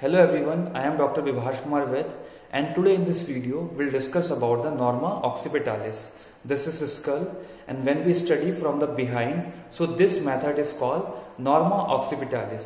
Hello everyone, I am Dr. Vibhash Kumar Ved, and today in this video we'll discuss about the norma occipitalis. This is a skull, and when we study from the behind, so this method is called norma occipitalis.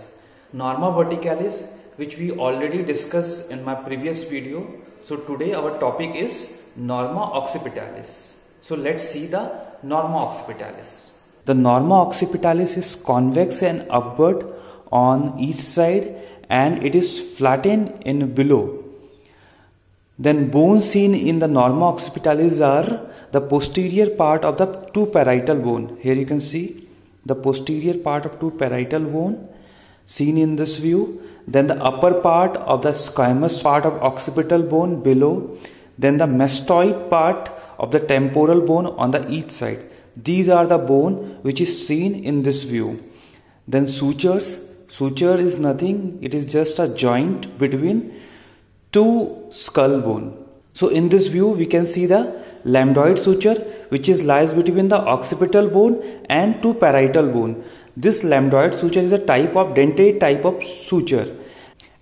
Norma verticalis, which we already discussed in my previous video. So today our topic is norma occipitalis. So let's see the norma occipitalis. The norma occipitalis is convex and upward on each side, and it is flattened in below. Then bones seen in the norma occipitalis are the posterior part of the two parietal bone. Here you can see the posterior part of two parietal bone seen in this view. Then the upper part of the squamous part of occipital bone below. Then the mastoid part of the temporal bone on the each side. These are the bone which is seen in this view. Then sutures. Suture is nothing, it is just a joint between two skull bone. So in this view we can see the lambdoid suture, which lies between the occipital bone and two parietal bone. This lambdoid suture is a type of dentate type of suture,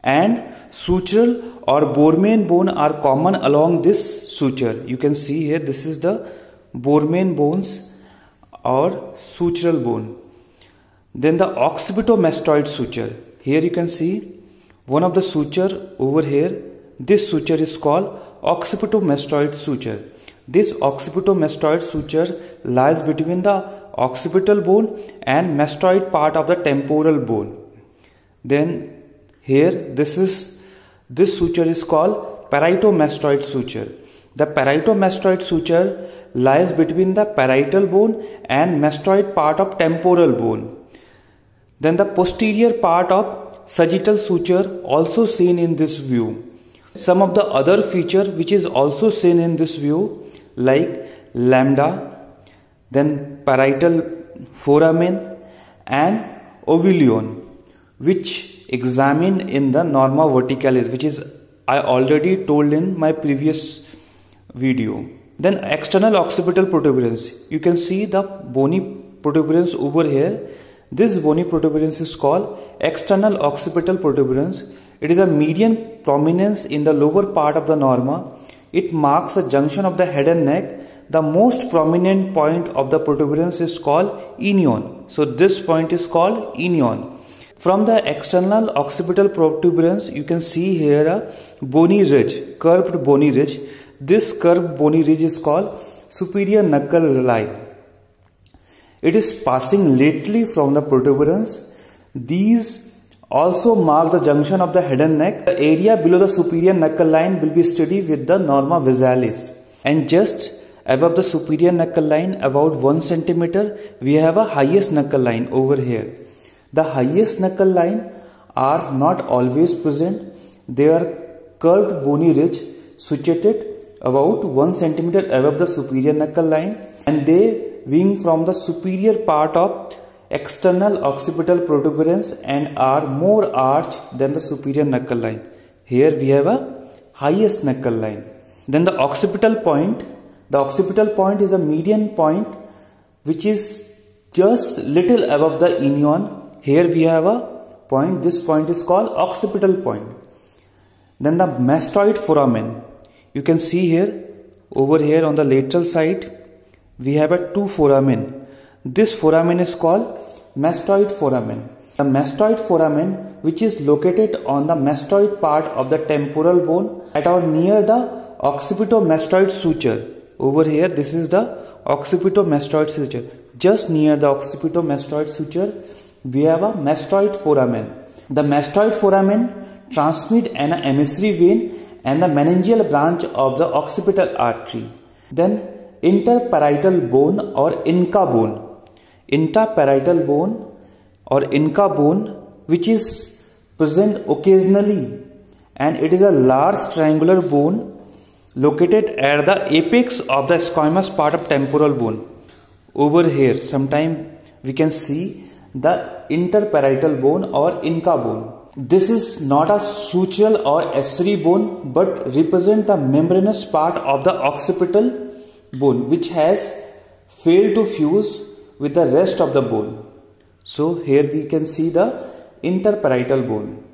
and sutural or Borrmean bone are common along this suture. You can see here, this is the Borrmean bones or sutural bone. Then the occipitomastoid suture. Here you can see one of the suture over here. This suture is called occipitomastoid suture. This occipitomastoid suture lies between the occipital bone and mastoid part of the temporal bone. Then here this suture is called parietomastoid suture. The parietomastoid suture lies between the parietal bone and mastoid part of temporal bone. Then the posterior part of sagittal suture also seen in this view. Some of the other feature which is also seen in this view, like lambda, then parietal foramen and ovilion, which examined in the norma verticalis, which is I already told in my previous video. Then external occipital protuberance. You can see the bony protuberance over here. This bony protuberance is called external occipital protuberance. It is a median prominence in the lower part of the norma. It marks the junction of the head and neck. The most prominent point of the protuberance is called inion. So this point is called inion. From the external occipital protuberance, you can see here a bony ridge, curved bony ridge. This curved bony ridge is called superior knuckle line. It is passing lately from the protuberance. These also mark the junction of the head and neck. The area below the superior knuckle line will be studied with the norma visualis. And just above the superior knuckle line, about 1 centimeter, we have a highest knuckle line over here. The highest knuckle line are not always present. They are curved bony ridge situated about 1 centimeter above the superior knuckle line, and they wing from the superior part of external occipital protuberance and are more arched than the superior knuckle line. Here we have a highest knuckle line. Then the occipital point. The occipital point is a median point which is just little above the inion. Here we have a point. This point is called occipital point. Then the mastoid foramen. You can see here, over here on the lateral side, we have a two foramen. This foramen is called mastoid foramen. The mastoid foramen, which is located on the mastoid part of the temporal bone at or near the occipitomastoid suture. Over here, this is the occipitomastoid suture. Just near the occipitomastoid suture, we have a mastoid foramen. The mastoid foramen transmit an emissary vein and the meningeal branch of the occipital artery. Then interparietal bone or Inca bone. Interparietal bone or Inca bone, which is present occasionally, and it is a large triangular bone located at the apex of the squamous part of temporal bone. Over here, sometime we can see the interparietal bone or Inca bone. This is not a sutural or accessory bone, but represent the membranous part of the occipital bone which has failed to fuse with the rest of the bone. So here we can see the interparietal bone.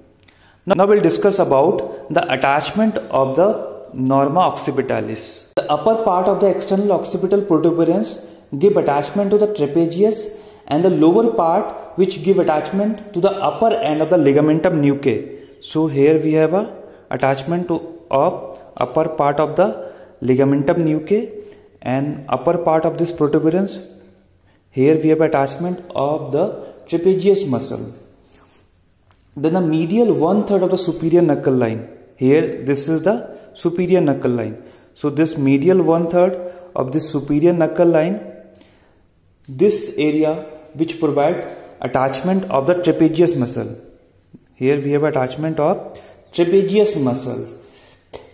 Now we'll discuss about the attachment of the norma occipitalis. The upper part of the external occipital protuberance give attachment to the trapezius, and the lower part which give attachment to the upper end of the ligamentum nuchae. So here we have a attachment of upper part of the ligamentum nuchae and upper part of this protuberance. Here we have attachment of the trapezius muscle. Then the medial 1/3 of the superior knuckle line. Here this is the superior knuckle line. So this medial 1/3 of this superior knuckle line, this area which provide attachment of the trapezius muscle. Here we have attachment of trapezius muscle,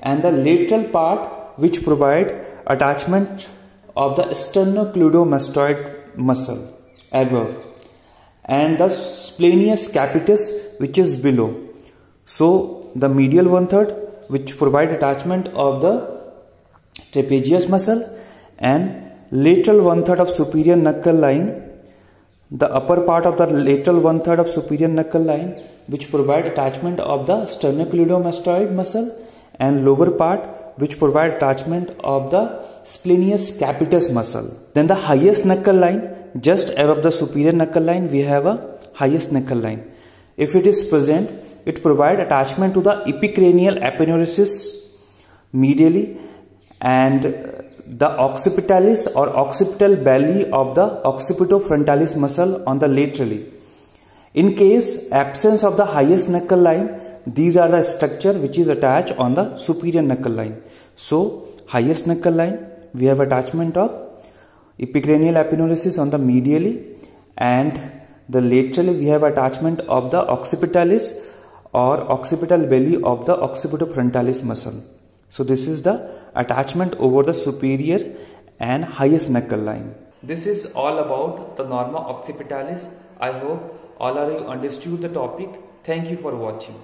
and the lateral part which provide attachment of the sternocleidomastoid muscle, and the splenius capitis which is below. So the medial 1/3 which provide attachment of the trapezius muscle, and lateral 1/3 of superior knuckle line, the upper part of the lateral 1/3 of superior knuckle line which provide attachment of the sternocleidomastoid muscle, and lower part which provide attachment of the splenius capitis muscle. Then the highest knuckle line, just above the superior knuckle line we have a highest knuckle line. If it is present, it provide attachment to the epicranial aponeurosis medially, and the occipitalis or occipital belly of the occipitofrontalis muscle on the laterally. In case absence of the highest knuckle line, these are the structure which is attached on the superior knuckle line. So highest knuckle line we have attachment of epicranial aponeurosis on the medially, and the laterally we have attachment of the occipitalis or occipital belly of the occipitofrontalis muscle. So this is the attachment over the superior and highest knuckle line. This is all about the norma occipitalis. I hope all of you understood the topic. Thank you for watching.